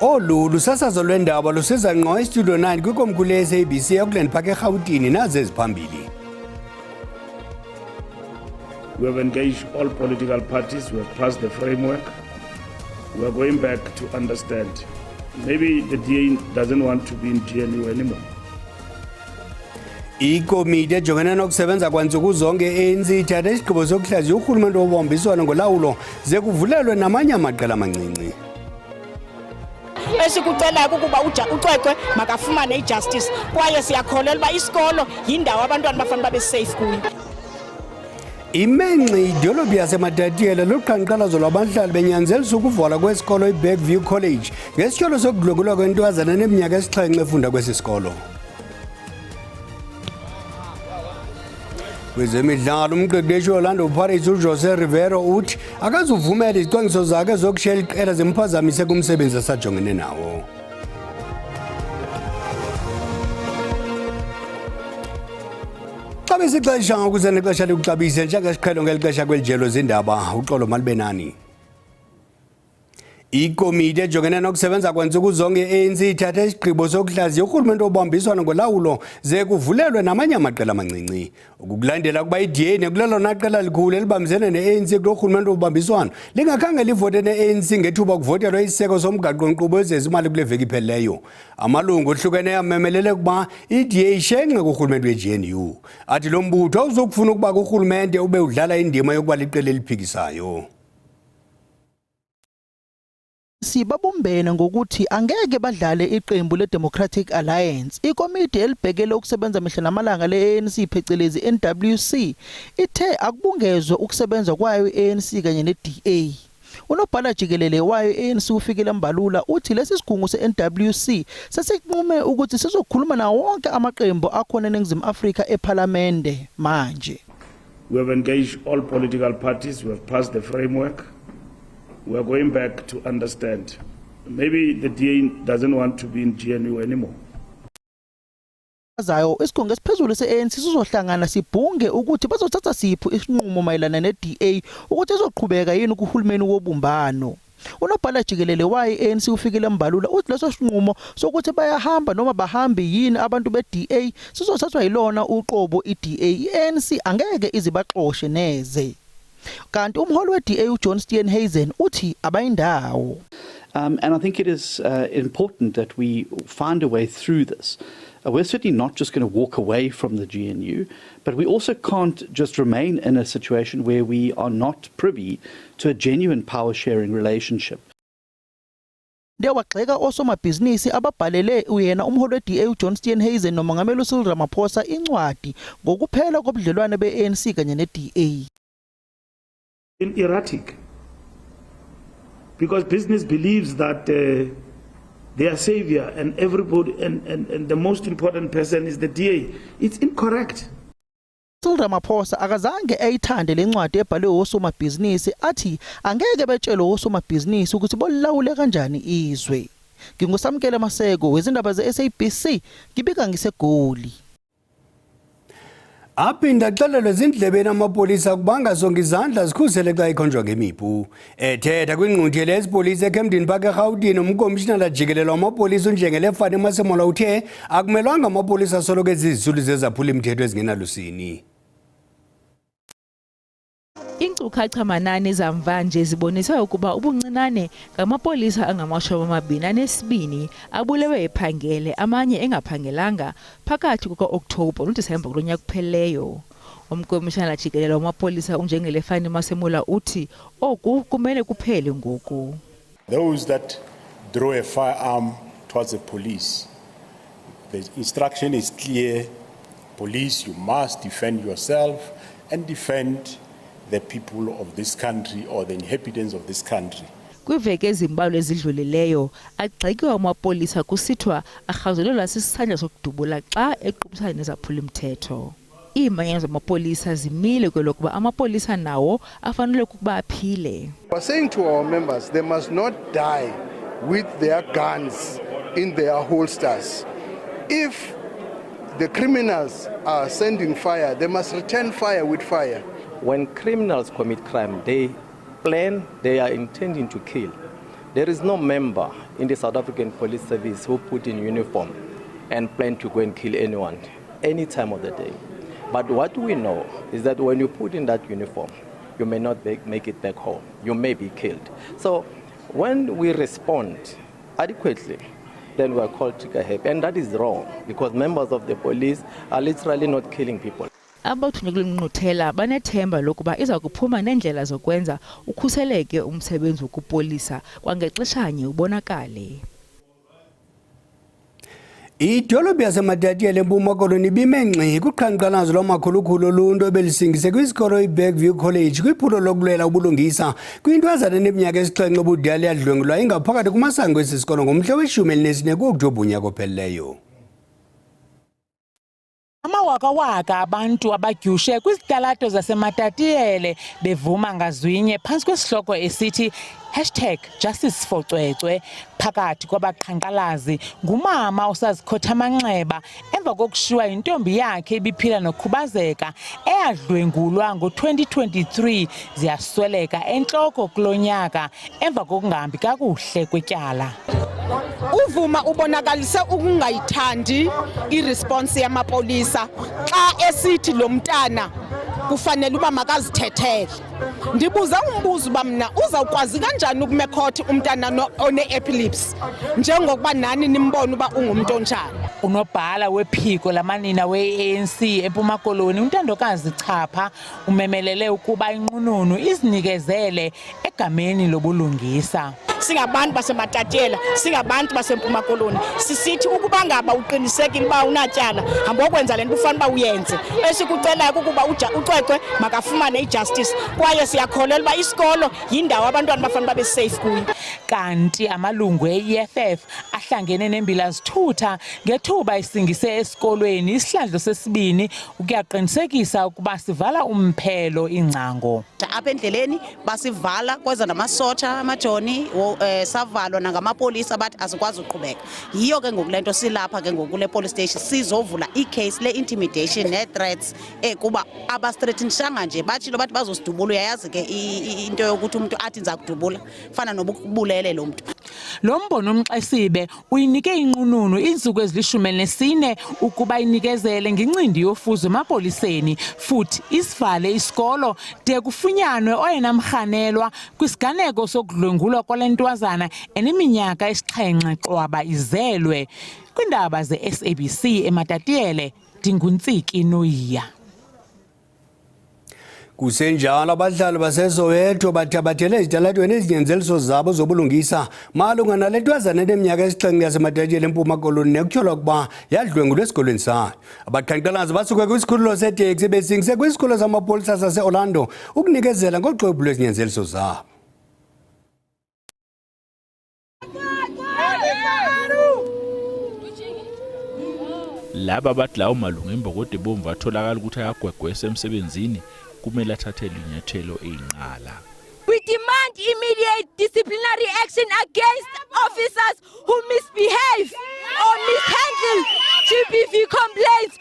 Olu lusasazo lwendaba lusiza ngqo estudio 9 kwikomkhulu le-SABC eAukland Park eRhawutini nazi eziphambili. We have engaged all political parties. We have passed the framework. We are going back to understand. Maybe the DA doesn't want to be in GNU anymore. Ikomiti ejongene nokusebenza kwansuku zonke ANC ithatha isigqibo sokuhlaziya urhulumente wobambiswano ngolawulo ze kuvulelwe namanye amaqela amancinci. Esikucela ukuba ucwecwe makafumane ijustice kwaye siyakholela uba isikolo yindawo abantwana bafanele babe safe kuyo. Imenqi idolophu yaseMatatiyela luqhankqalazo lwabahlali benyanzelisa ukuvala kwesikolo iBergview College ngesityholo sokudlwengulwa kwentwazana neminyaka esixhenxe efunda kwesi sikolo. Kwezemidlalo umqeqeshi Orlando Pirates uJose Rivero uthi akazuvumela izicwangciso zakhe zokushiya iqela zimphazamise kumsebenzi asajongene nawo. Xabisa ixesha ukuze nexesha likuxabise njengesiqhelo ngelixesha kwelijelo zindaba uxolo malibenani. Ikomiti ejongene nokusebenza kwansuku zonke ANC ithatha isigqibo sokuhlaziya urhulumente wobambiswano ngolawulo ze kuvulelwe namanye amaqela amancinci. Ukukulandela kuba iDA nekulelona qela likhulu elibambisene ne-ANC kulo rhulumente wobambiswano lingakhange livote ne-ANC ngethuba kuvotelwa isiseko somgaqo-nkqubo wezezimali kule veki iphelileyo. Amalungu ohlukeneyo amemelele ukuba iDA ishenxe kurhulumente we-GNU. Athi lo mbutho uzokufuna ukuba kurhulumente ube udlala indima yokuba liqela eliphikisayo. Sibabumbene ngokuthi angeke badlale iqembu leDemocratic Alliance. Ikomiti elibhekele ukusebenza mihla namalanga le-ANC phecelezi NWC ithe akubungezwe ukusebenza kwayo i-ANC kanye ne-DA. Unobhala jikelele wayo i-ANC uFikile Mbalula uthi lesi sigungu se-NWC sesinqume ukuthi sizokhuluma nawo wonke amaqembu akhona eNingizimu Afrika ePhalamende manje. We have engaged all political parties. We have passed the framework. We are going back to understand. Maybe the DA doesn't want to be in GNU anymore. Zayo isigungu esiphezulu se-ANC sizohlangana sibhunge ukuthi bazothatha sipho isinqumo mayelana ne-DA ukuthi izoqhubeka yini kuhulumeni wobumbano. Unobhala jikelele wayo i-ANC uFikile Mbalula uthi leso sinqumo sokuthi bayahamba noma bahambi yini abantu be-DA sizothathwa yilona uqobo i-DA. I-ANC angeke izibaxoshe neze. Kanti umholi we-DA uJohn Steenhuisen uthi abayindawo. And I think it is important that we find a way through this. We're certainly not just going to walk away from the GNU, but we also can't just remain in a situation where we are not privy to a genuine power-sharing relationship. Ndiyawagxeka osomabhizinisi ababhalele uyena umholi we-DA uJohn Steenhuisen nomongameli uCyril Ramaphosa incwadi ngokuphela kobudlelwane be-ANC kanye ne-DA. Erratic, because business believes that they are savior and everybody and the most important person is the DA. It's incorrect. Cyril Ramaphosa akazange ayithande lencwadi ebhalwe osomabhizinisi athi angeke betshele osomabhizinisi ukuthi bolawule kanjani izwe. Ngingusamkele Maseko wezindaba ze-SABC ngibika ngiseGoli. Aphinda axelelwe ezindlebeni amapolisa kubanga zonke izandla zikhusele xa ikhonjwa ngemipu. Ethetha kwingqungquthela yesipolisa eCamden Park eRhawutini umkomishinala jikelele wamapolisa uNjengelefane Masemola uthe akumelwanga amapolisa asoloko ezizisulu zezaphula imithetho ezingenalusini. Inkcukacha-manani zamvanje zibonisa ukuba ubuncinane ngamapolisa angama-22 abulewe ephangele amanye engaphangelanga phakathi kuka-Okthobha noDisemba kulo nyaka uphelileyo. Umkomishinala jikelele wamapolisa uNjengelefane Masemola uthi oku kumele kuphele ngoku. Those that draw a firearm towards the police, the instruction is clear. Police, you must defend yourself and defend the people of this country or the inhabitants of this country. Kwiveke ezimbalwa ezidlulileyo agxekiwe amapolisa kusithwa arhawuzelelwa sisandla sokudubula xa equbisana nezaphula imithetho. Iimanyano zamapolisa zimile kwelokuba amapolisa nawo afanele ukuba aphile. We're saying to our members they must not die with their guns in their holsters. If the criminals are sending fire, they must return fire with fire. When criminals commit crime, they plan, they are intending to kill. There is no member in the South African Police Service who put in uniform and plan to go and kill anyone any time of the day. But what we know is that when you put in that uniform, you may not make it back home. You may be killed. So when we respond adequately, then we are called trigger happy. And that is wrong, because members of the police are literally not killing people. Abathunywa kule ngqothela banethemba lokuba iza kuphuma nendlela zokwenza ukhuseleke umsebenzi wokupolisa kwangexeshanye ubonakale. Idolobhu yaseMatatiele eMpuma Koloni ibimengxi kuqhankqalazo lwamakhulukhulu oluntu obelisingise kwisikolo iBergview College kwiphulo lokulwela ubulungisa kwintwazana eneminyaka esixhenxe obudala yadlwengulwa ingaphakathi kumasango esi sikolo ngomhla we-14 ku-Okthobha unyaka ophelileyo. Amawakawaka abantu abadyushe kwizitalato zaseMatatiele bevuma ngazwinye phantsi kwesihloko esithi #JusticeForCwecwe phakathi kwabaqhankqalazi ngumama osazikhotha amanxeba emva kokushiywa yintombi yakhe ibiphila nokhubazeka eyadlwengulwa ngo-2023 ziyasweleka entloko kulo nyaka emva kokungahambi kakuhle kwetyala. Uvuma ubonakalise ukungayithandi iresponse yamapolisa xa esithi lo mntana kufanele uba makazithethele. Ndibuza umbuzo uba mna uzawukwazi kanjani ukumekhothi umntana one-epilepsy njengokuba nani nimbona uba ungumuntu onjani. Unobhala wephiko lamanina we-ANC eMpuma Koloni uNtandokazi Chapha umemelele ukuba inqununu izinikezele egameni lobulungisa. Singabantu baseMatatiele, singabantu baseMpuma Koloni, sisithi ukuba ngaba uqinisekile uba unatyala hamba okwenza lento ufanele uba uyenze. Esikucelayo ukuba uCwecwe makafumane ijustice kwaye siyakholela uba isikolo yindawo abantwana bafanele babe safe kuyo. Kanti amalungu e-EFF ahlangene nembilazithutha ngethuba isingise esikolweni isihlandlo sesibini ukuyaqinisekisa ukuba sivala umphelo ingcango. Apha endleleni basivala kweza namasotsha amajoni savalwa nangamapolisa bathi asikwazi uqhubeka. Yiyo ke ngokulento silapha ke ngokule police station sizovula icase le intimidation ne threats kuba abastrethishanga nje bathi lo bathi bazosidubula. Uyayazi ke into yokuthi umuntu athi nza kudubula fana nobulele lo muntu. Lo mbono uMxesibe uyinike inqununu insuku ezili-14 ukuba inikezele ngencindi yofuzo emapoliseni futhi isivale isikolo de kufunyanwe oyena mrhanelwa kwisiganeko sokudlwengulwa kwale ntwazana eneminyaka esixhenxe qwaba izelwe. Kwindaba ze-SABC eMatatiele, Dinguntsiki Noyiya. Kusenjalo abahlali baseSoweto bathabathele ezitalatweni ezinyenzeliso zabo zobulungisa malunga nale ntwazana eneminyaka esixhenxe yaseMatatiele eMpuma Koloni nekutyholwa ukuba yadlwengulwa esikolweni sayo. Abaqhankqalazi basuke kwisikhululo seteksi besingise kwisikolo samapolisa sase-Orlando ukunikezela ngoxwebhu lwezinyenzeliso zabo. Laba bathi lawo malungu embokode bomvu atholakala ukuthi ayagwegwesa emsebenzini kumele athathele inyathelo eyinqala. We demand immediate disciplinary action against officers who misbehave or mishandle GBV complaints.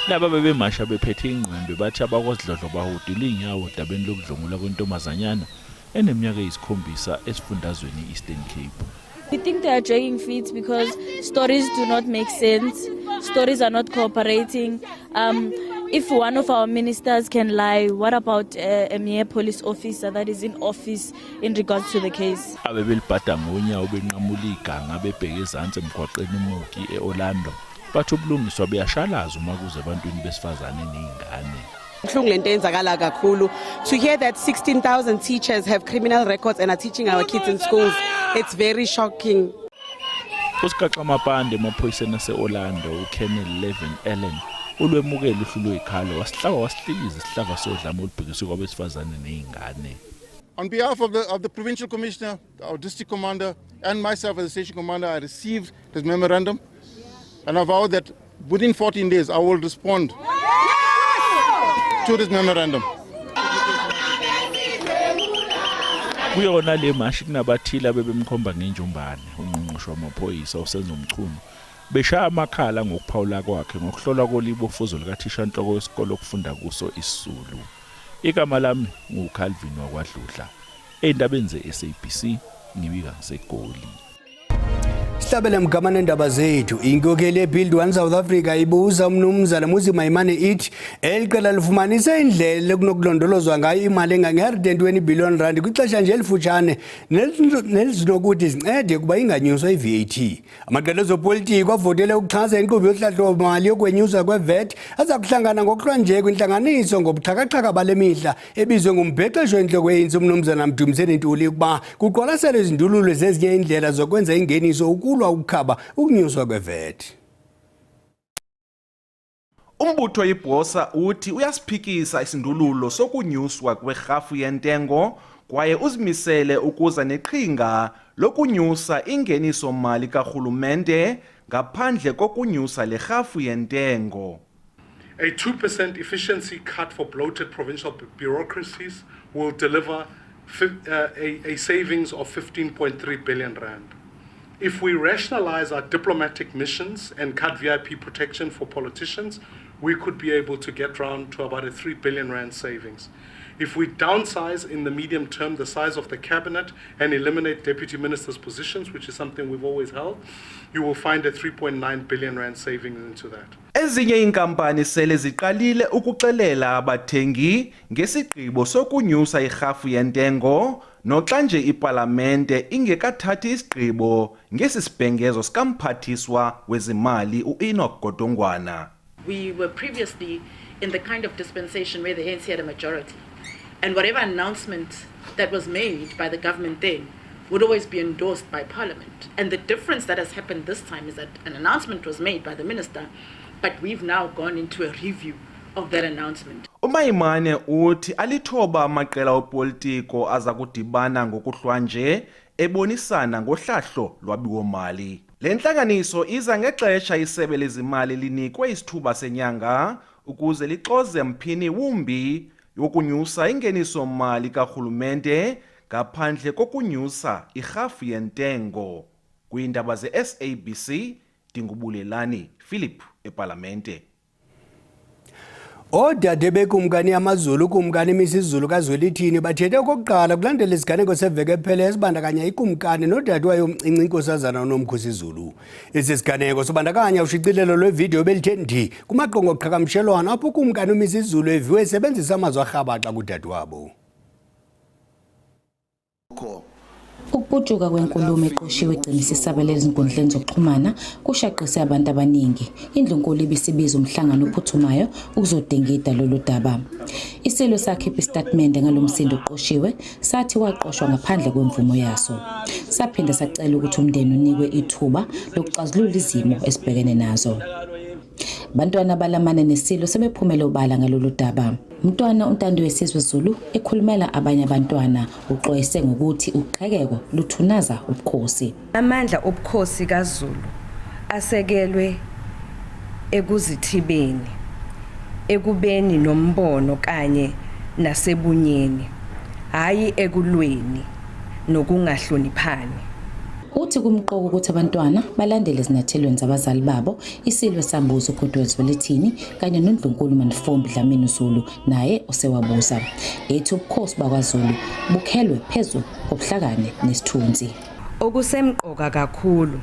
Laba bebemasha bephethe ingqembe bathi abakwasidlodlo bahudula inyawo dabeni lokudlungula kwentombazanyana eneminyaka eyisikhombisa esifundazweni Eastern Cape. We think they are dragging feet because stories do not make sense. Stories are not cooperating. If one of our ministers can lie, what about a mere police officer that is in office in regards to the case? Abebelibhada ngonyawo benqamula iganga bebheke ezantsi emgwaqeni umuki eOrlando. Bathi ubulungiswa beyashalaza uma kuze ebantwini besifazane nezingane. To hear that 16,000 teachers have criminal records and are teaching our kids in schools, it's very shocking. Usigaxa amapande emaphoyiseni aseOrlando uKenneth Levin Allen ulwemukela uhlu lwekhalo wasihlaba wasihlikiza isihlava sodlame olubhekiswe kwabesifazane nezingane. On behalf of the provincial commissioner, our district commander, and myself as the station commander, I received this memorandum, and I vow that within 14 days I will respond to this memorandum. Kuyona le mashi kunabathila bebemkhomba ngenjumbane ungqongqoshe wamaphoyisa uSenzomchunu beshaya amakhala ngokuphawula kwakhe ngokuhlolwa kolibo fuzo likathisha nhloko wesikole okufunda kuso isiZulu. Igama lami nguCalvin wakwaDludla. Endabeni ze-SABC ngibika segoli. Sihlabele mgama nendaba zethu. Inkokeli yeBuild One South Africa ibuza umnumzana Muzi Maimane ithi eliqela lifumanise indlela ekunokulondolozwa ngayo imali engange-120 billion rand kwixesha nje elifutshane nelizinokuthi zincede kuba inganyuswa i-VAT. Amaqela ezopolitiko avotele ukuxhasa inkqubo yohlahlo-mali yokwenyuswa kwe-VAT aza kuhlangana ngokuhlwa nje kwintlanganiso ngobuxhakaxhaka bale mihla ebizwe ngumbhexesho entloko ANC umnumzana Mdumiseni Ntuli ukuba kuqwalaselwe izindululo zezinye indlela zokwenza ingeniso ukulwa ukukhaba ukunyuswa kwe-VAT. Umbutho iBhosa uthi uyasiphikisa isindululo sokunyuswa kwerhafu yentengo kwaye uzimisele ukuza neqhinga lokunyusa ingeniso mali karhulumente ngaphandle kokunyusa le rhafu yentengo. A 2% efficiency cut for bloated provincial bureaucracies will deliver a savings of 15.3 billion rand. If we rationalize our diplomatic missions and cut VIP protection for politicians, we could be able to get round to about a 3 billion rand savings. If we downsize in the medium term the size of the cabinet and eliminate deputy ministers' positions, which is something we've always held, you will find a 3.9 billion rand savings into that. Ezinye inkampani sele ziqalile ukuxelela abathengi ngesigqibo sokunyusa irhafu yentengo noxa nje ipalamente ingekathathi isigqibo ngesi sibhengezo sikamphathiswa wezimali uEnoch Godongwana. We were previously in the kind of dispensation where the ANC had a majority, and whatever announcement that was made by the government then would always be endorsed by Parliament. And the difference that has happened this time is that an announcement was made by the minister, but we've now gone into a review of that announcement. uMaimane uthi alithoba amaqela opolitiko aza kudibana ngokuhlwa nje ebonisana ngohlahlo lwabiwo-mali. Le ntlanganiso iza ngexesha isebe lezimali linikwe isithuba senyanga ukuze lixoze mphini wumbi yokunyusa ingeniso-mali karhulumente ngaphandle kokunyusa irhafu yentengo. Kwiindaba ze-SABC, Dingubulelani Philip ePalamente. Odade bekumkani yamaZulu kumkani imisizulu kaZwelithini bathethe okokuqala kulandela isiganeko seveke ephele esibandakanya ikumkani nodade wayo umncinci inkosazana uNomkhosi Zulu. Esi siganeko sobandakanya ushicilelo lwevidiyo belithe ndi kumaqonga oqhagamshelwano apho ukumkani uMisizulu eviwe esebenzisa amazwi arhabaxa kudade wabo. Ukuputshuka kwenkulumo eqoshiwe egcinisa isabelo ezinkundleni zokuxhumana kushaqise abantu abaningi. Indlunkulu ibisibiza umhlangano ophuthumayo ukuzodingida lolu daba. Isilo sakhipha istatimende ngalomsindo oqoshiwe sathi waqoshwa ngaphandle kwemvumo yaso. Saphinda sacela ukuthi umndeni unikwe ithuba lokuxazulula izimo esibhekene nazo. Bantwana balamana nesilo sebephumela obala ngalolu daba. Umntwana uNtando wesizwe Zulu ekhulumela abanye abantwana uxwayise ngokuthi uqhekeko luthunaza ubukhosi. Amandla obukhosi kaZulu asekelwe ekuzithibeni, ekubeni nombono kanye nasebunyeni, hayi ekulweni nokungahloniphani. Uthi kumqoko ukuthi abantwana balandele izinathelweni zabazali babo. Isilwe sambuza ukhodi weZwelithini kanye noNdlunkulu Manfombi Dlamini Zulu naye osewabuza. Ethi ubukhosi bakwaZulu bukhelwe phezu kobuhlakane nesithunzi. Okusemqoka kakhulu,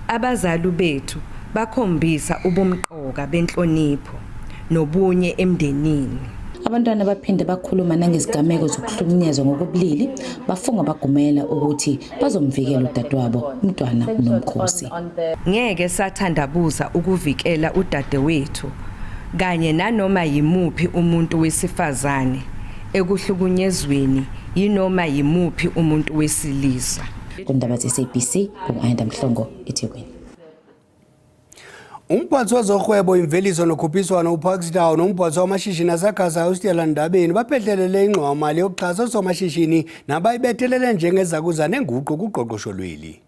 abazali bethu bakhombisa ubumqoka benhlonipho nobunye emndenini. Abantwana baphinde bakhuluma nangezigameko zokuhlukunyezwa ngokubulili, bafunga bagumela ukuthi bazomvikela udadewabo umntwana Nomkhosi. Ngeke sathandabuza ukuvikela udadewethu kanye nanoma yimuphi umuntu wesifazane ekuhlukunyezweni yinoma yimuphi umuntu wesilisa. Kundaba ze-SABC kungu-Ayanda Mhlongo eThekwini. Umphathi wezohwebo imveliso nokhuphiswano uParkstown umphathi wamashishini asakhasayo uStella Ndabeni baphehlelele ingxowa-mali yokuxhasa osomashishini nabayibethelele njengezakuzana nenguqu kuqoqosho lweli.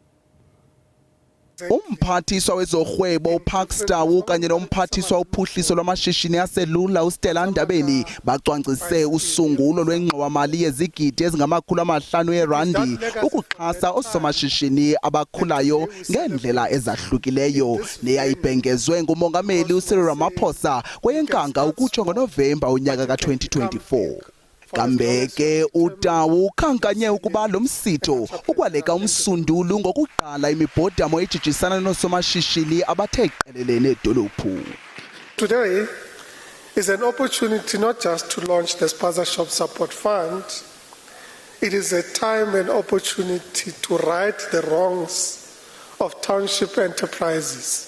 Umphathiswa wezohwebo uParkstown kanye nomphathiswa uphuhliso lwamashishini aselula uStella Ndabeni bacwangcise usungulo lwengxowa-mali yezigidi ezingama500 yerandi ukuxhasa osomashishini abakhulayo ngendlela ezahlukileyo neyayibhengezwe ngumongameli uCyril Ramaphosa kweyenkanga ukutsho ngoNovemba unyaka ka-2024. kambe ke uTawu ukhankanye ukuba lo msitho ukwaleka umsundulu ngokuqala imibhodamo ejijisana nosomashishini abathe qelelene edolophu. Today is an opportunity not just to launch the Spaza Shop Support Fund. It is a time and opportunity to right the wrongs of township enterprises.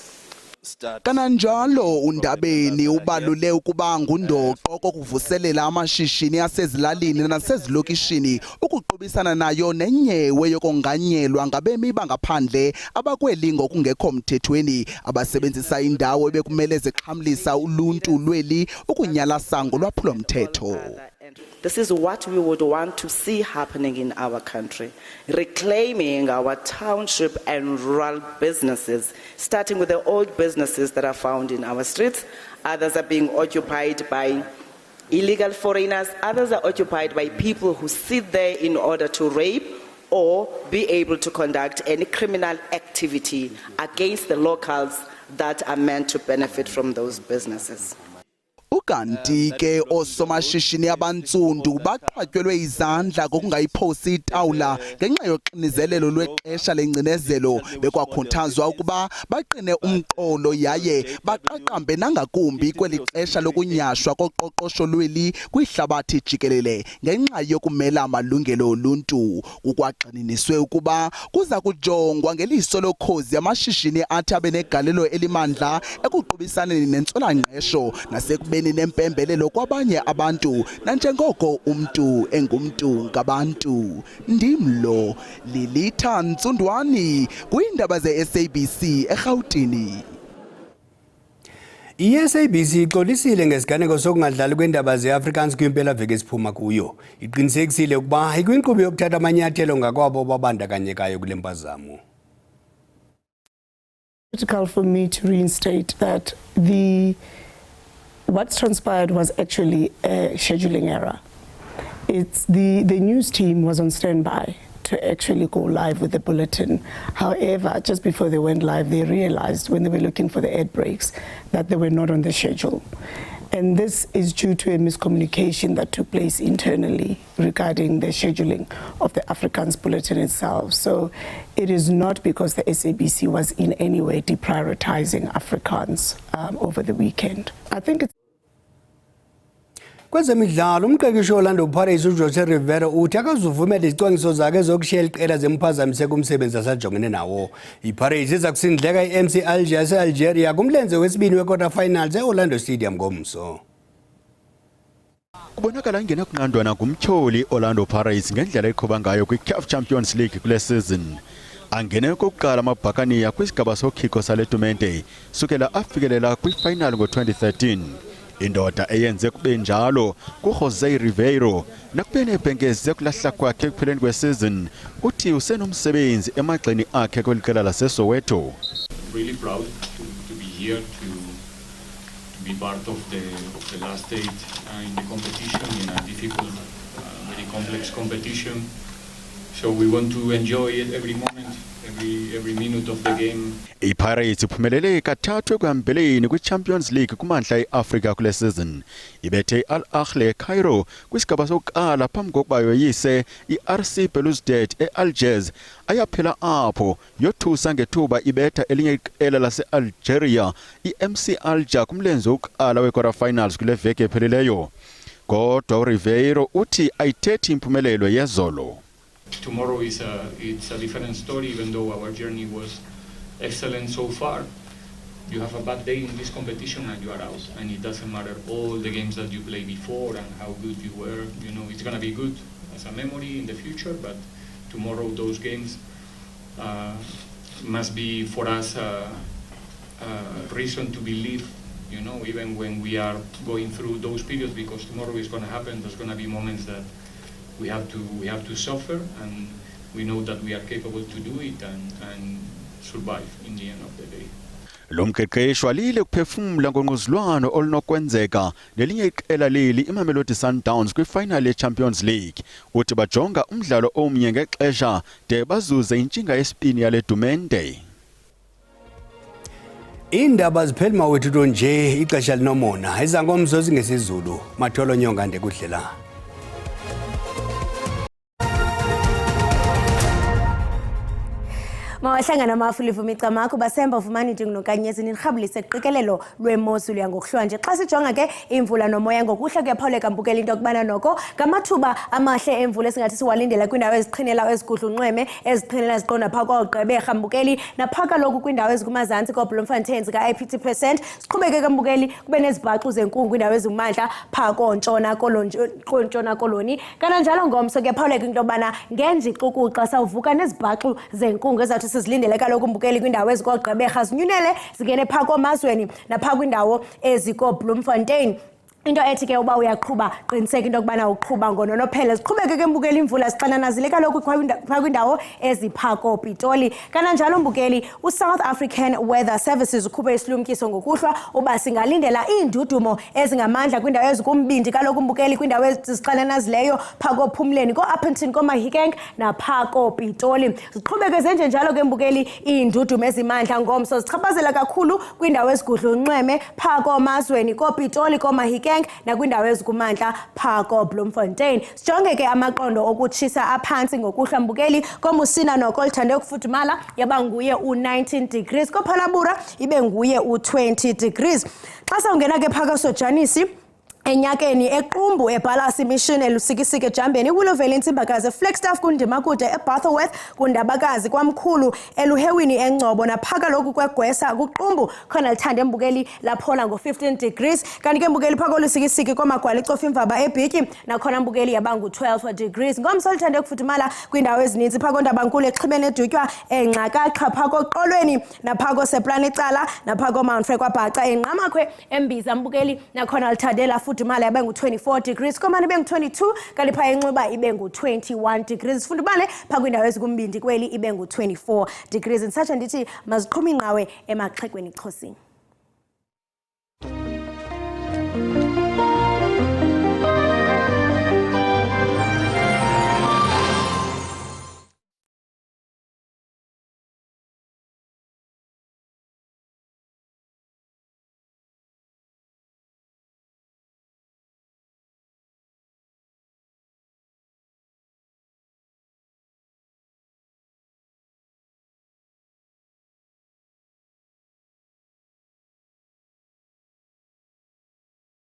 Kananjalo uNdabeni ubalule ukuba ngundoqo kokuvuselela amashishini asezilalini nasezilokishini ukuqubisana nayo nenyewe yokonganyelwa ngabemi bangaphandle abakweli ngokungekho mthethweni abasebenzisa indawo ebekumele zixhamlisa uluntu lweli ukunyalasa ngolwaphulo mthetho. This is what we would want to see happening in our country, reclaiming our township and rural businesses, starting with the old businesses that are found in our streets. Others are being occupied by illegal foreigners. Others are occupied by people who sit there in order to rape or be able to conduct any criminal activity against the locals that are meant to benefit from those businesses. Ukanti ke osomashishini abantsundu baqhatyelwe izandla ngokungayiphosi itawula ngenxa yoxinizelelo lwexesha lengcinezelo bekwakhuthazwa ukuba baqine umqolo yaye baqaqambe nangakumbi kweli xesha lokunyashwa koqoqosho lweli kwihlabathi jikelele ngenxa yokumela amalungelo oluntu kukwagxininiswe ukuba kuza kujongwa ngeliso lokhozi amashishini athi abe negalelo elimandla ekuqubisaneni nentswelangqesho nasekubeni nempembelelo kwabanye abantu nanjengoko umntu engumntu ngabantu. Ndimlo Lilitha Ntsundwani kwiindaba ze-SABC eGauteng. I-SABC ixolisile ngesiganeko sokungadlali kwendaba ze-Afrikaans kwimpela veki esiphuma kuyo. Iqinisekisile ukuba ikwinkqubo yokuthatha amanyathelo ngakwabo babandakanyekayo kule mpazamo. It's critical for me to reinstate that what's transpired was actually a scheduling error. It's the news team was on standby to actually go live with the bulletin. However, just before they went live, they realized when they were looking for the ad breaks that they were not on the schedule. And this is due to a miscommunication that took place internally regarding the scheduling of the Afrikaans bulletin itself. So it is not because the SABC was in any way deprioritizing Afrikaans over the weekend. I think it's Kwezemidlalo umqeqeshi Orlando Pirates uJose Rivera uthi akazuvumela izicwangciso zakhe zokushiya iqela zemphazamiseko umsebenzi asajongene nawo. iPirates iza kusindleka iMC Alger yase-Algeria kumlenze wesibini we-quarter finals e-Orlando Stadium ngomso. Kubonakala ingena kunqandwana kumtyholi Orlando Pirates ngendlela eqhuba ngayo kwi-CAF Champions League kule season. Angene kokuqala amabhakaniya kwisigaba sokhiko sale tumente sukela afikelela kwi-final ngo-2013. Indoda eyenze kube njalo kuJose Riveiro nakubene ebhengeze kulahla kwakhe ekupheleni kwesizini uthi usenomsebenzi emagxeni akhe kweliqela laseSoweto. Really proud to be here to be part of the last stage in the competition, in a difficult, very complex competition. So we want to enjoy it every moment, every minute of the game. iPirates iphumelele kathathu ekuhambeleni kwi-Champions League kumandla e-Afrika kule season. Ibethe Al Ahly Cairo kwisigaba sokuqala phambi kokuba yoyise i-RC Belouizdad e-Algiers ayaphela apho yothusa ngethuba ibetha elinye iqela lase-Algeria i-MC Alger kumlenze wokuqala we-quarter finals kule veki ephelileyo. Kodwa Riveiro uthi ayithethi impumelelo yezolo. Tomorrow it's a different story, even though our journey was excellent so far. You have a bad day in this competition and you are out, and it doesn't matter all the games that you played before and how good you were. You know, it's gonna be good as a memory in the future, but tomorrow those games must be for us a reason to believe, you know, even when we are going through those periods, because tomorrow is gonna happen. There's gonna be moments that we have to suffer, and we know that we are capable to do it and survive in the end of the day. Lo mqeqeshi walile kuphefumula ngongquzulwano olunokwenzeka nelinye iqela leli iMamelodi Sundowns kwi-final ye-Champions League. Uthi bajonga umdlalo omnye ngexesha de bazuze intshinga yesibini yale tumente. Indaba zipheli mawethu nje ixesha linomona izangomzo zingesizulu Matholo Nyonga ndekudlela. Mawahlangana amafulifu micamako basemba ufumani ndingnokanyezi nirhabulise qikelelo lwemozulu yangokuhlwanje xa sijonga ke imvula nomoya ngokuhla kuyaphawuleka mbukela into yokubana noko ngamathuba amahle emvula esingathi siwalindela kwindawo eziqhinela ezigudlunxweme eziqhinela ziqonda phaa koogqeberha mbukeli naphaa kaloku kwindawo ezikumazantsi koBloemfontein ka-80%. Siqhubeke ke mbukeli kube nezibhaxu zenkungu kwindawo ezimandla phaa kontshona koloni kananjalo ngomso kuyaphawuleka into yobana ngenjiqukuxa sawuvuka nezibhaxu zenkungu ezathi sizilindele kaloku mbukeli kwindawo ezikoogqeberha zinyunele zingene phaa komazweni naphaa kwindawo ezikoBloemfontein. Into ethi ke uba uyaqhuba qiniseka into yokubana uqhuba ngononophelo. Siqhubeke ke mbukeli imvula sixananazile kaloku phaa kwindawo eziphaa koPitoli kananjalo mbukeli uSouth African Weather Services ukhuphe isilumkiso ngokuhlwa uba singalindela iindudumo ezingamandla kwindawo ezikumbindi kaloku mbukeli kwindawo ezixananazileyo phaa koPhumleni ko-Upington koMahikeng naphaa koPitoli. Siqhubeke zenje njalo ke mbukeli iindudumo ezimandla ngomso zichaphazela kakhulu kwindawo ezigudlunxweme phaa komazweni koPitoli koMahikeng nakwindawo ezikumandla phaa koBloemfontein. Sijonge ke amaqondo okutshisa aphantsi ngokuhla mbukeli koMusina noko lithande ukufudumala yaba nguye u-19 degrees koPhalabura ibe nguye u-20 degrees. Xa sawungena ke phaa koSojanisi enyakeni equmbu eBalasi Mission elusikisike ejambeni Willowvale intsimbakazi Flagstaff kundimakude eBartleworth kundabakazi kwamkhulu eluhewini engcobo naphaa kaloku kwegwesa kuqumbu khona lithande mbukeli laphola ngo-15 degrees kanti ke mbukeli phaa kolusikisiki komagwala icofa imvaba ebhityi nakhona mbukeli yaba ngu-12 degrees. Ngomso lithande ukufudumala kwindawo ezininzi phaa kondabankulu exhibeni edutywa engxakaqha phaa koqolweni naphaa koseplana icala naphaa komount Frere kwabhaca engqamakhwe embiza mbukeli nakhona lithande lafudumala yabe ngu-24 degrees komane ibe ngu-22 kanti phaa enxiba ibe ngu-21 degrees. Sifudumale phaa kwindawo ezikumbindi kweli ibe ngu-24 degrees. Ndisatsho ndithi maziqhume ingqawe emaxhekweni Xhosini.